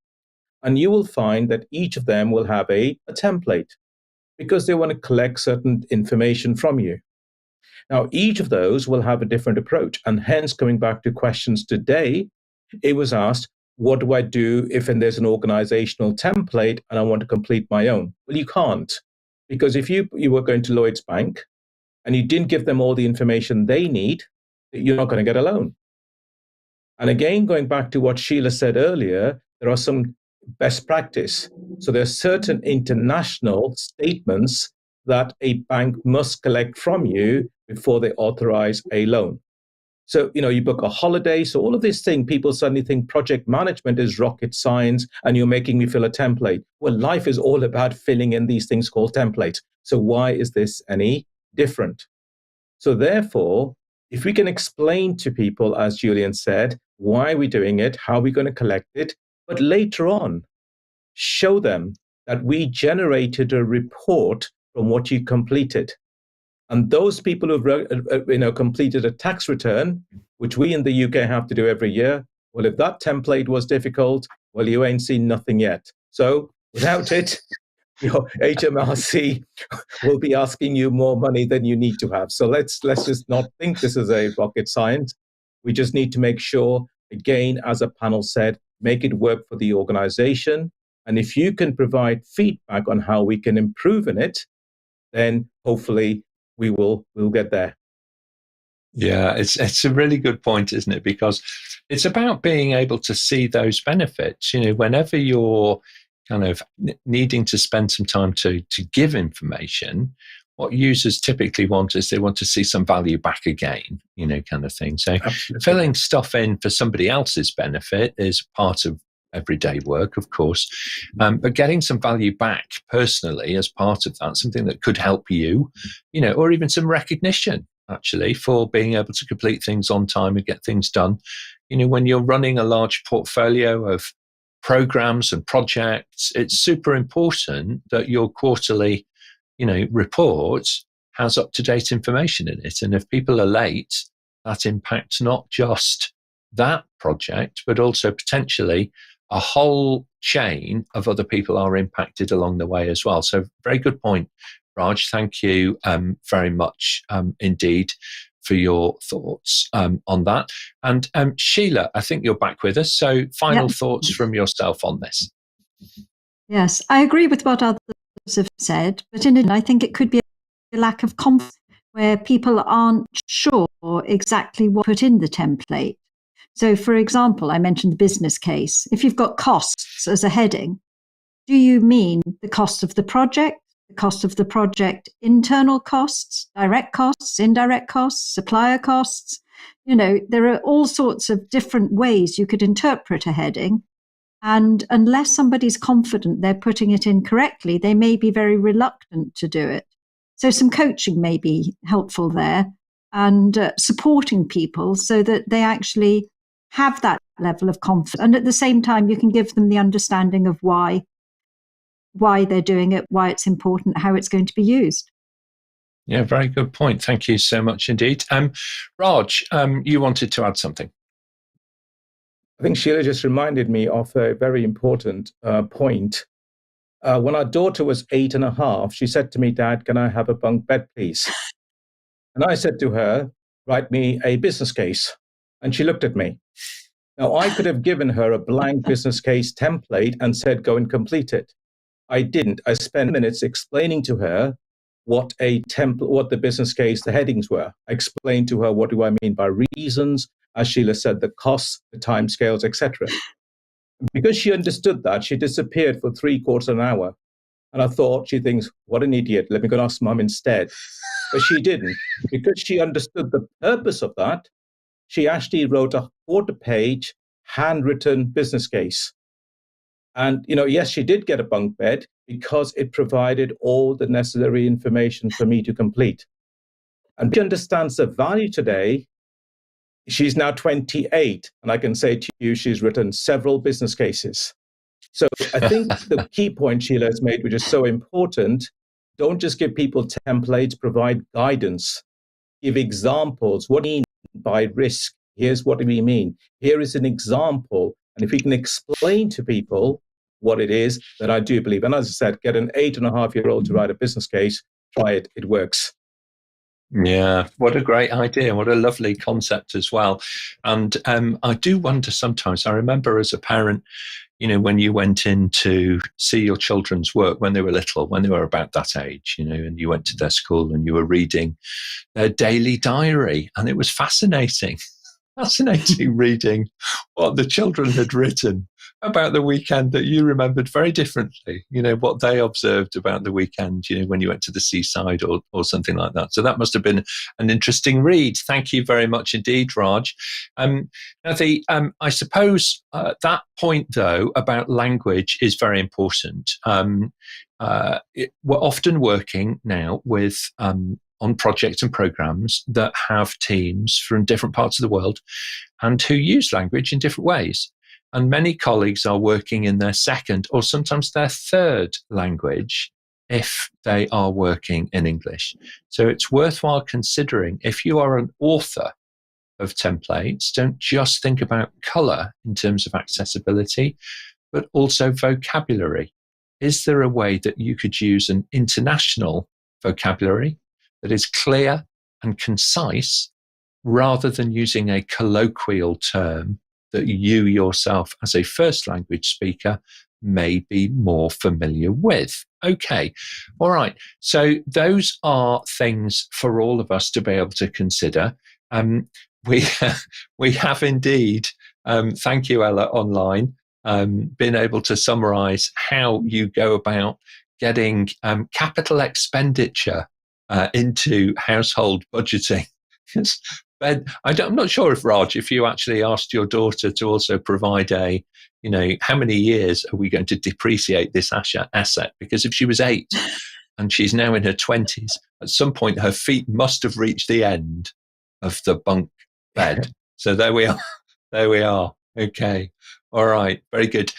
And you will find that each of them will have a template because they want to collect certain information from you. Now, each of those will have a different approach. And hence, coming back to questions today, it was asked, what do I do if there's an organizational template and I want to complete my own? Well, you can't. Because if you were going to Lloyds Bank and you didn't give them all the information they need, you're not going to get a loan. And again, going back to what Sheila said earlier, there are some best practice. So there are certain international statements that a bank must collect from you before they authorize a loan. So, you book a holiday. So all of this thing, people suddenly think project management is rocket science and you're making me fill a template. Well, life is all about filling in these things called templates. So why is this any different? So therefore, if we can explain to people, as Julian said, why we're doing it, how we're going to collect it, but later on, show them that we generated a report from what you completed. And those people who've completed a tax return, which we in the UK have to do every year, well, if that template was difficult, well, you ain't seen nothing yet. So without it, your HMRC will be asking you more money than you need to have. So let's just not think this is a rocket science. We just need to make sure, again, as a panel said, make it work for the organization. And if you can provide feedback on how we can improve in it, then hopefully we'll get there. Yeah, it's a really good point, isn't it? Because it's about being able to see those benefits. Whenever you're kind of needing to spend some time to give information, what users typically want is they want to see some value back again, kind of thing. So absolutely. Filling stuff in for somebody else's benefit is part of everyday work, of course, but getting some value back personally as part of that, something that could help you, or even some recognition actually for being able to complete things on time and get things done. When you're running a large portfolio of programs and projects, it's super important that your quarterly, report has up-to-date information in it. And if people are late, that impacts not just that project, but also potentially a whole chain of other people are impacted along the way as well. So very good point, Raj. Thank you very much indeed for your thoughts on that. And Sheila, I think you're back with us. So final thoughts from yourself on this. Yes, I agree with what others have said, but I think it could be a lack of confidence where people aren't sure exactly what to put in the template. So, for example, I mentioned the business case. If you've got costs as a heading, do you mean the cost of the project, the cost of the project internal costs, direct costs, indirect costs, supplier costs? There are all sorts of different ways you could interpret a heading. And unless somebody's confident they're putting it in correctly, they may be very reluctant to do it. So some coaching may be helpful there, and supporting people so that they actually have that level of confidence. And at the same time, you can give them the understanding of why they're doing it, why it's important, how it's going to be used. Yeah, very good point. Thank you so much indeed. Raj, you wanted to add something. I think Sheila just reminded me of a very important point. When our daughter was 8.5, she said to me, "Dad, can I have a bunk bed, please?" And I said to her, "Write me a business case." And she looked at me. Now, I could have given her a blank business case template and said, "Go and complete it." I didn't. I spent minutes explaining to her what the business case, the headings were. I explained to her, what do I mean by reasons? As Sheila said, the costs, the timescales, etc. Because she understood that, she disappeared for 3/4 of an hour. And I thought, she thinks, what an idiot. Let me go and ask Mum instead. But she didn't. Because she understood the purpose of that, she actually wrote a 1/4-page handwritten business case. And, yes, she did get a bunk bed because it provided all the necessary information for me to complete. And she understands the value today. She's now 28, and I can say to you, she's written several business cases. So I think the key point Sheila has made, which is so important, don't just give people templates, provide guidance, give examples. What do you mean by risk? Here's what we mean. Here is an example. And if we can explain to people what it is, then I do believe. And as I said, get an 8.5-year-old to write a business case, try it, it works. Yeah, what a great idea. What a lovely concept as well. And I do wonder sometimes, I remember as a parent, when you went in to see your children's work when they were little, when they were about that age, and you went to their school and you were reading their daily diary, and it was fascinating reading what the children had written about the weekend that you remembered very differently, what they observed about the weekend, when you went to the seaside or something like that. So that must have been an interesting read. Thank you very much indeed, Raj. Now, I suppose that point, though, about language is very important. We're often working now with on projects and programs that have teams from different parts of the world and who use language in different ways. And many colleagues are working in their second or sometimes their third language if they are working in English. So it's worthwhile considering, if you are an author of templates, don't just think about color in terms of accessibility, but also vocabulary. Is there a way that you could use an international vocabulary that is clear and concise rather than using a colloquial term that you yourself as a first language speaker may be more familiar with? Okay. All right. So those are things for all of us to be able to consider. We have indeed, thank you, Ella, online, been able to summarize how you go about getting capital expenditure into household budgeting. I'm not sure if, Raj, if you actually asked your daughter to also provide how many years are we going to depreciate this asset? Because if she was 8 and she's now in her 20s, at some point her feet must have reached the end of the bunk bed. So there we are. There we are. Okay. All right. Very good.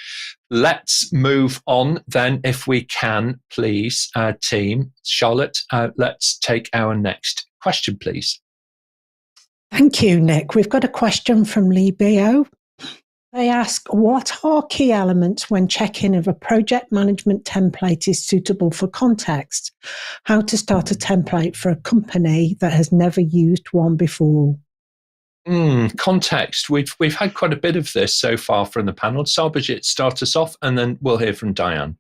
Let's move on then, if we can, please, team. Charlotte, let's take our next question, please. Thank you, Nick. We've got a question from Lee Bio. They ask, what are key elements when checking if a project management template is suitable for context? How to start a template for a company that has never used one before? Context. We've had quite a bit of this so far from the panel. Sarbojit, start us off, and then we'll hear from Dianne.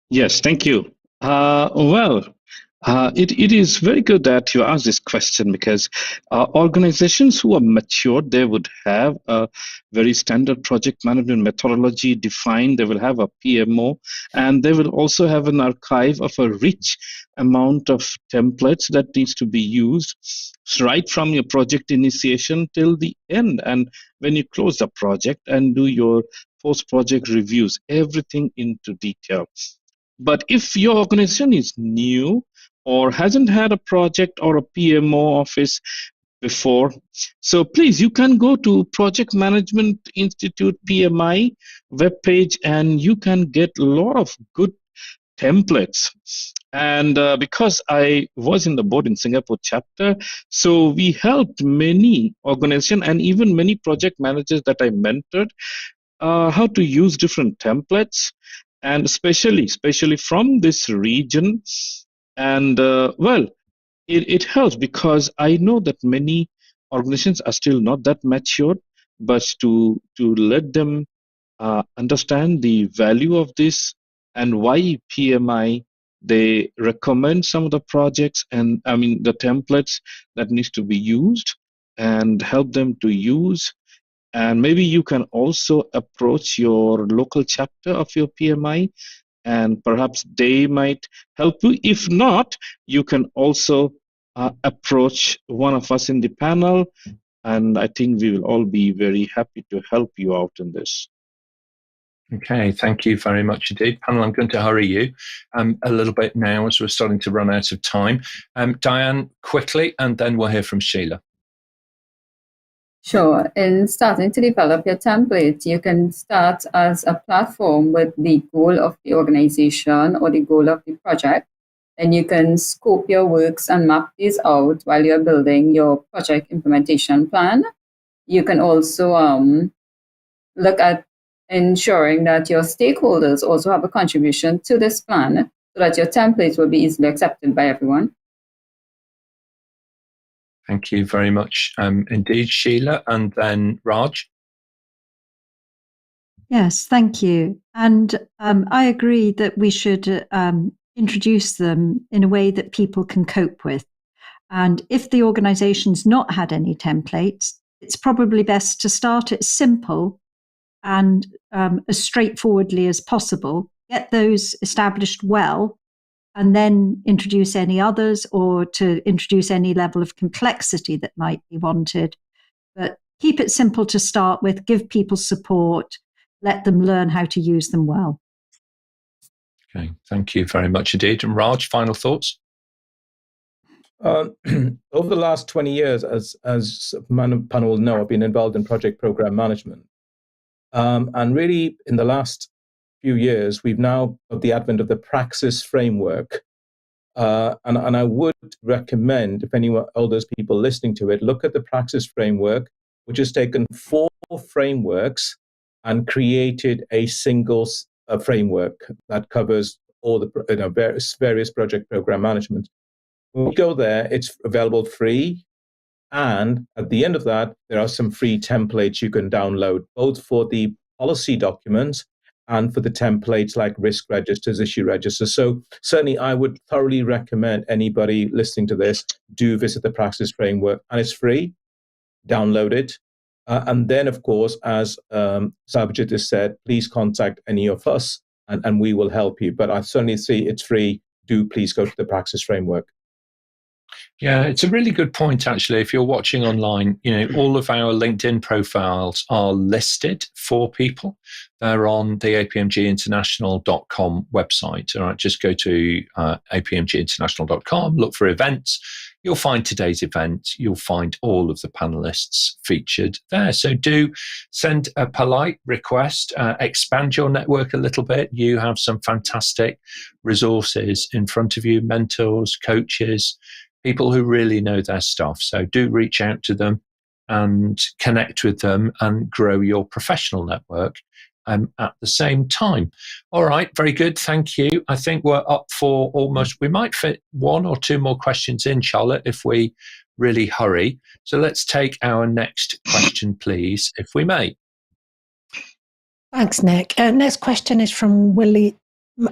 Yes, thank you. It is very good that you asked this question, because organizations who are mature, they would have a very standard project management methodology defined. They will have a PMO, and they will also have an archive of a rich amount of templates that needs to be used right from your project initiation till the end. And when you close the project and do your post-project reviews, everything into detail. But if your organization is new or hasn't had a project or a PMO office before, so please, you can go to Project Management Institute PMI webpage, and you can get a lot of good templates. And because I was in the board in Singapore chapter, so we helped many organizations and even many project managers that I mentored how to use different templates, and especially from this region. And it helps, because I know that many organizations are still not that mature, but to let them understand the value of this and why PMI, they recommend some of the projects and the templates that needs to be used, and help them to use. And maybe you can also approach your local chapter of your PMI, and perhaps they might help you. If not, you can also approach one of us in the panel, and I think we will all be very happy to help you out in this. Okay, thank you very much indeed. Panel, I'm going to hurry you a little bit now as we're starting to run out of time. Dianne, quickly, and then we'll hear from Sheila. Sure. In starting to develop your template, you can start as a platform with the goal of the organization or the goal of the project. And you can scope your works and map these out while you're building your project implementation plan. You can also look at ensuring that your stakeholders also have a contribution to this plan, so that your templates will be easily accepted by everyone. Thank you very much indeed, Sheila, and then Raj. Yes, thank you. And I agree that we should introduce them in a way that people can cope with. And if the organization's not had any templates, it's probably best to start it simple and as straightforwardly as possible, get those established well, and then introduce any others, or to introduce any level of complexity that might be wanted. But keep it simple to start with, give people support, let them learn how to use them well. Okay, thank you very much indeed. And Raj, final thoughts? Over the last 20 years, as panel will know, I've been involved in project program management. And really, in the last few years, we've now got the advent of the Praxis framework. And I would recommend, if anyone, all those people listening to it, look at the Praxis framework, which has taken 4 frameworks and created a single framework that covers all the various project program management. When we go there, it's available free. And at the end of that, there are some free templates you can download, both for the policy documents and for the templates like risk registers, issue registers. So certainly I would thoroughly recommend anybody listening to this do visit the Praxis framework, and it's free. Download it. And then, of course, as Sarbojit has said, please contact any of us and we will help you. But I certainly see it's free. Do please go to the Praxis framework. Yeah, it's a really good point, actually. If you're watching online, all of our LinkedIn profiles are listed for people. They're on the apmginternational.com website. All right, just go to apmginternational.com, look for events. You'll find today's event. You'll find all of the panelists featured there. So do send a polite request, expand your network a little bit. You have some fantastic resources in front of you, mentors, coaches, people who really know their stuff. So do reach out to them and connect with them and grow your professional network at the same time. All right, very good. Thank you. I think we're up for we might fit one or two more questions in, Charlotte, if we really hurry. So let's take our next question, please, if we may. Thanks, Nick. Next question is from Willie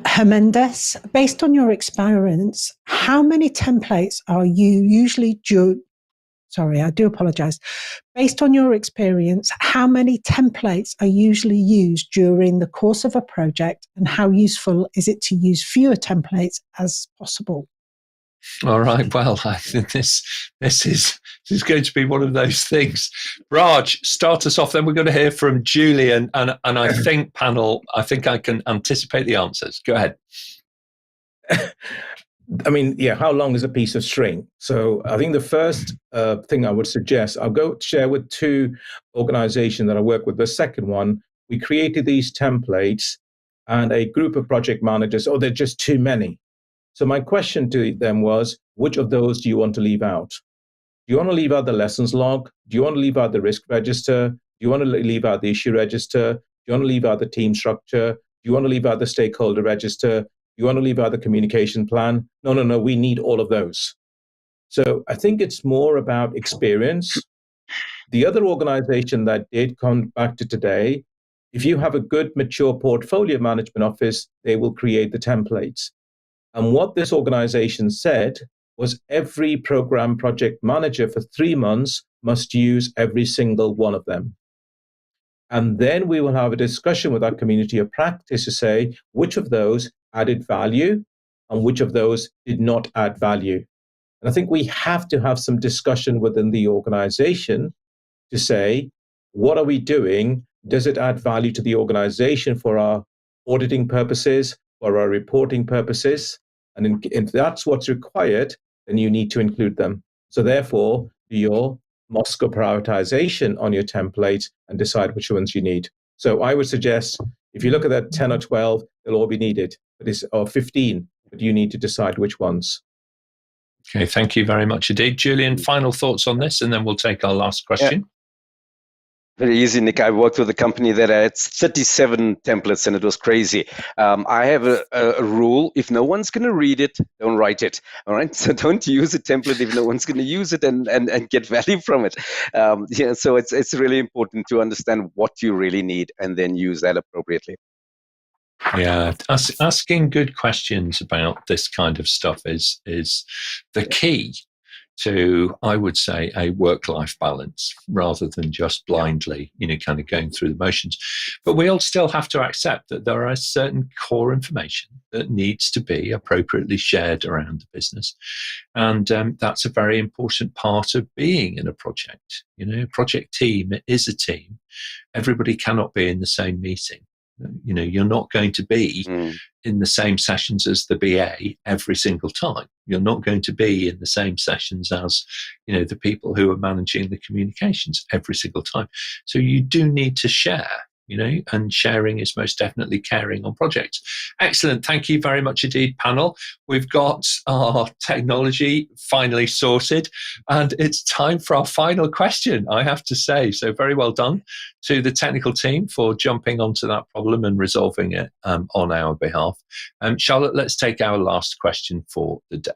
Hernandez. Based on your experience, how many templates are you usually Sorry, I do apologize. Based on your experience, how many templates are usually used during the course of a project, and how useful is it to use fewer templates as possible? All right. Well, I think this is going to be one of those things. Raj, start us off. Then we're going to hear from Julian, and I think I think I can anticipate the answers. Go ahead. I mean, yeah, how long is a piece of string? So I think the first thing I would suggest, I'll go share with two organizations that I work with. The second one, we created these templates and a group of project managers, they're just too many. So my question to them was, which of those do you want to leave out? Do you want to leave out the lessons log? Do you want to leave out the risk register? Do you want to leave out the issue register? Do you want to leave out the team structure? Do you want to leave out the stakeholder register? You want to leave out the communication plan? No, we need all of those. So I think it's more about experience. The other organization that did come back to today, if you have a good, mature portfolio management office, they will create the templates. And what this organization said was every program project manager for 3 months must use every single one of them. And then we will have a discussion with our community of practice to say which of those added value and which of those did not add value. And I think we have to have some discussion within the organization to say, what are we doing? Does it add value to the organization for our auditing purposes, for our reporting purposes? And if that's what's required, then you need to include them. So therefore, do your Moscow prioritization on your template and decide which ones you need. So I would suggest, if you look at that 10 or 12, they'll all be needed, or 15, but you need to decide which ones. Okay, thank you very much indeed. Julian, final thoughts on this, and then we'll take our last question. Yeah. Very easy, Nick. I worked with a company that had 37 templates, and it was crazy. I have a rule: if no one's going to read it, don't write it. All right, so don't use a template if no one's going to use it and get value from it. So it's really important to understand what you really need and then use that appropriately. Yeah, asking good questions about this kind of stuff is the key to, I would say, a work-life balance rather than just blindly, kind of going through the motions. But we all still have to accept that there are certain core information that needs to be appropriately shared around the business. And that's a very important part of being in a project. A project team is a team. Everybody cannot be in the same meeting. You're not going to be in the same sessions as the BA every single time. You're not going to be in the same sessions as, the people who are managing the communications every single time. So you do need to share, and sharing is most definitely caring on projects. Excellent. Thank you very much indeed, panel. We've got our technology finally sorted, and it's time for our final question, I have to say. So very well done to the technical team for jumping onto that problem and resolving it on our behalf. Charlotte, let's take our last question for the day.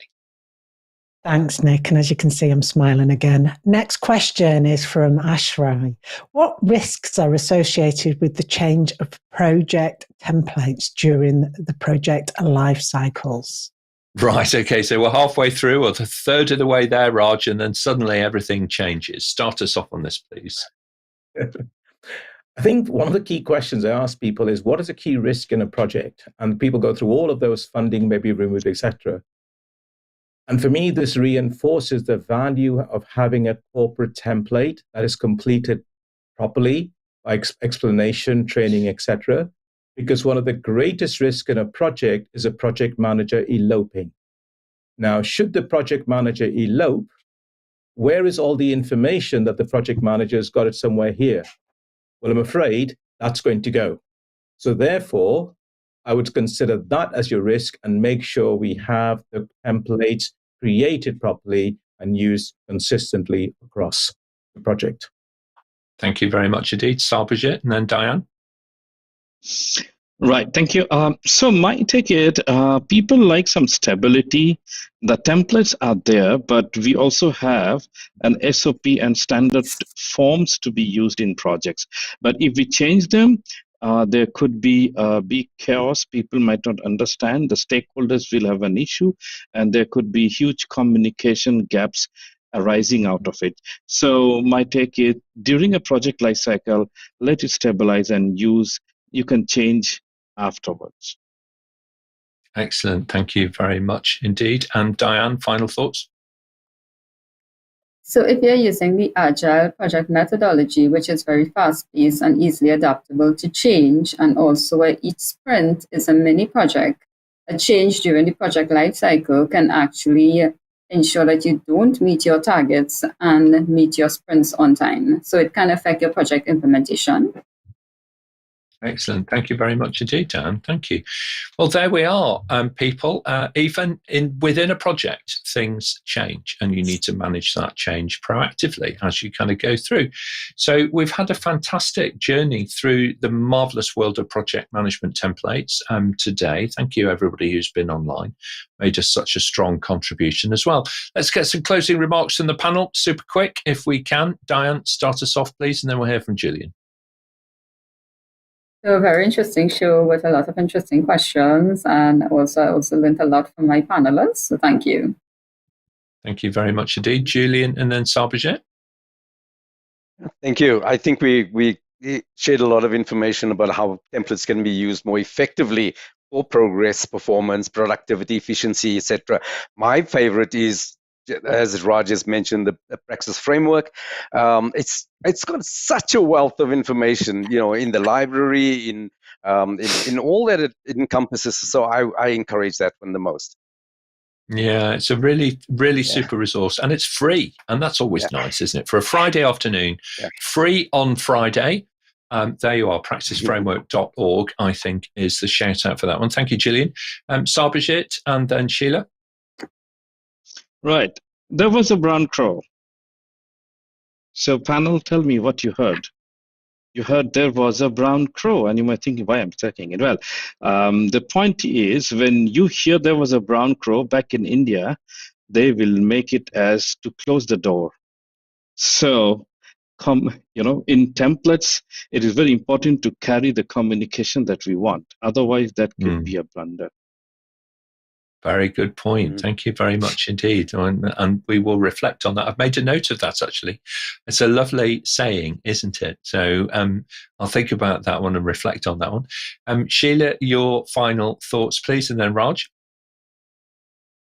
Thanks, Nick. And as you can see, I'm smiling again. Next question is from Ashray. What risks are associated with the change of project templates during the project life cycles? Right. Okay. So we're halfway through, or a third of the way there, Raj, and then suddenly everything changes. Start us off on this, please. I think one of the key questions I ask people is, what is a key risk in a project? And people go through all of those: funding may be removed, etc. And for me, this reinforces the value of having a corporate template that is completed properly by explanation, training, etc. Because one of the greatest risks in a project is a project manager eloping. Now, should the project manager elope, where is all the information that the project manager's got it somewhere here? Well, I'm afraid that's going to go. So therefore, I would consider that as your risk and make sure we have the templates created properly and used consistently across the project. Thank you very much indeed. Sarbojit, and then Dianne. Right, thank you. So my take it, people like some stability. The templates are there, but we also have an SOP and standard forms to be used in projects. But if we change them, there could be big chaos. People might not understand. The stakeholders will have an issue, and there could be huge communication gaps arising out of it. So my take is, during a project lifecycle, let it stabilize and use. You can change afterwards. Excellent. Thank you very much indeed. And Dianne, final thoughts? So if you're using the Agile project methodology, which is very fast-paced and easily adaptable to change, and also where each sprint is a mini project, a change during the project lifecycle can actually ensure that you don't meet your targets and meet your sprints on time. So it can affect your project implementation. Excellent. Thank you very much indeed, Dan. Thank you. Well, there we are, people. Even within a project, things change, and you need to manage that change proactively as you kind of go through. So we've had a fantastic journey through the marvelous world of project management templates today. Thank you, everybody who's been online. Made us such a strong contribution as well. Let's get some closing remarks from the panel, super quick, if we can. Dianne, start us off, please, and then we'll hear from Julian. So a very interesting show with a lot of interesting questions, and I also learned a lot from my panelists. So thank you. Thank you very much indeed, Julian, and then Sarbojit. Thank you. I think we shared a lot of information about how templates can be used more effectively for progress, performance, productivity, efficiency, etc. My favorite is, as Raj has mentioned, the Praxis framework. It's got such a wealth of information, in the library, in all that it encompasses. So I encourage that one the most. Yeah, it's a really, really super resource, and it's free, and that's always nice, isn't it? For a Friday afternoon, free on Friday. There you are, praxisframework.org, I think, is the shout out for that one. Thank you, Julian. Sarbojit, and then Sheila. Right. There was a brown crow. So panel, tell me what you heard. You heard there was a brown crow, and you might think, why I'm taking it? Well, the point is, when you hear there was a brown crow back in India, they will make it as to close the door. So, in templates, it is very important to carry the communication that we want. Otherwise, that could be a blunder. Very good point. Thank you very much indeed. And we will reflect on that. I've made a note of that, actually. It's a lovely saying, isn't it? So I'll think about that one and reflect on that one. Sheila, your final thoughts, please, and then Raj.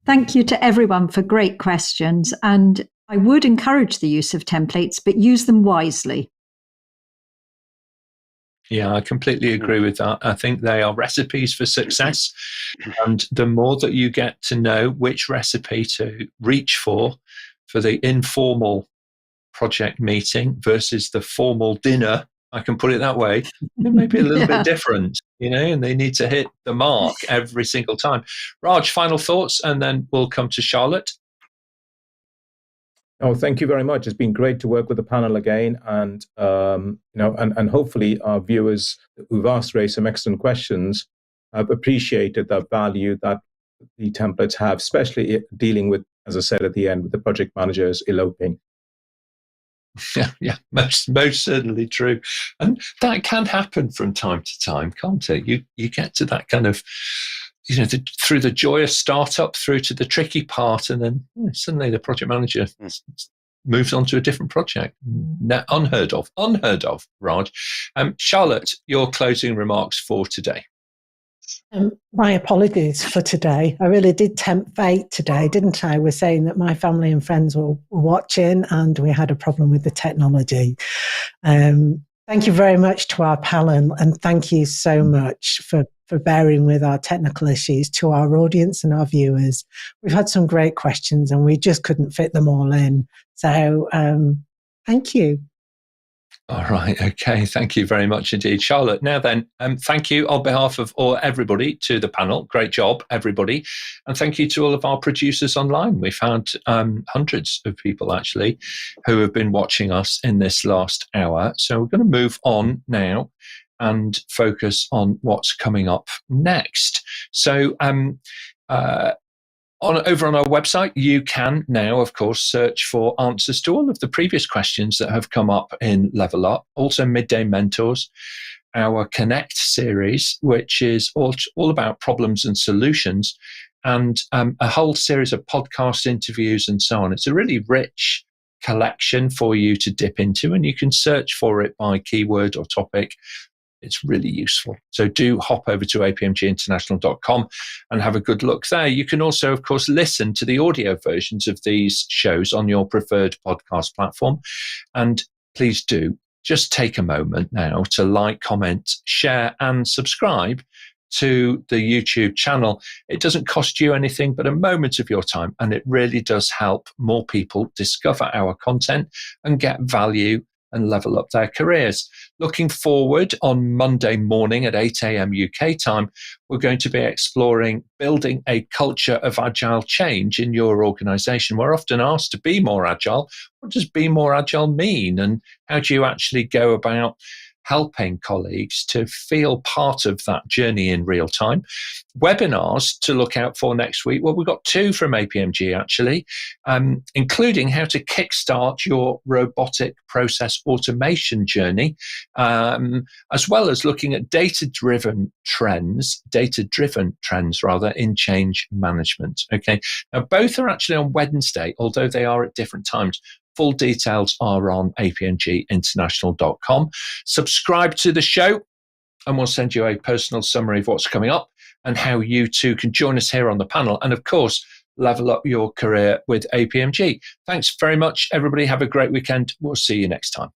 Thank you to everyone for great questions. And I would encourage the use of templates, but use them wisely. Yeah, I completely agree with that. I think they are recipes for success. And the more that you get to know which recipe to reach for the informal project meeting versus the formal dinner, I can put it that way, it may be a little bit different, and they need to hit the mark every single time. Raj, final thoughts, and then we'll come to Charlotte. Oh, thank you very much. It's been great to work with the panel again, and and hopefully our viewers who've raised some excellent questions have appreciated the value that the templates have, especially dealing with, as I said at the end, with the project managers eloping. Yeah, most certainly true, and that can happen from time to time, can't it? You get to that kind of, through the joyous startup through to the tricky part, and then suddenly the project manager moves on to a different project. Unheard of, Raj. Charlotte, your closing remarks for today. My apologies for today. I really did tempt fate today, didn't I? We're saying that my family and friends were watching and we had a problem with the technology. Thank you very much to our panel, and thank you so much for bearing with our technical issues to our audience and our viewers. We've had some great questions and we just couldn't fit them all in. So thank you. All right. Okay. Thank you very much indeed, Charlotte. Now then, thank you on behalf of everybody to the panel. Great job, everybody. And thank you to all of our producers online. We've had hundreds of people actually who have been watching us in this last hour. So we're going to move on now and focus on what's coming up next. So over on our website, you can now, of course, search for answers to all of the previous questions that have come up in Level Up. Also, Midday Mentors, our Connect series, which is all about problems and solutions, and a whole series of podcast interviews and so on. It's a really rich collection for you to dip into, and you can search for it by keyword or topic. It's really useful. So do hop over to apmginternational.com and have a good look there. You can also, of course, listen to the audio versions of these shows on your preferred podcast platform. And please do just take a moment now to like, comment, share, and subscribe to the YouTube channel. It doesn't cost you anything but a moment of your time, and it really does help more people discover our content and get value and level up their careers. Looking forward, on Monday morning at 8 a.m. UK time, we're going to be exploring building a culture of agile change in your organization. We're often asked to be more agile. What does be more agile mean? And how do you actually go about helping colleagues to feel part of that journey in real time? Webinars to look out for next week. Well, we've got 2 from APMG actually, including how to kickstart your robotic process automation journey, as well as looking at data-driven trends in change management. Okay. Now, both are actually on Wednesday, although they are at different times. Full details are on apmginternational.com. Subscribe to the show, and we'll send you a personal summary of what's coming up and how you too can join us here on the panel. And of course, level up your career with APMG. Thanks very much, everybody. Have a great weekend. We'll see you next time.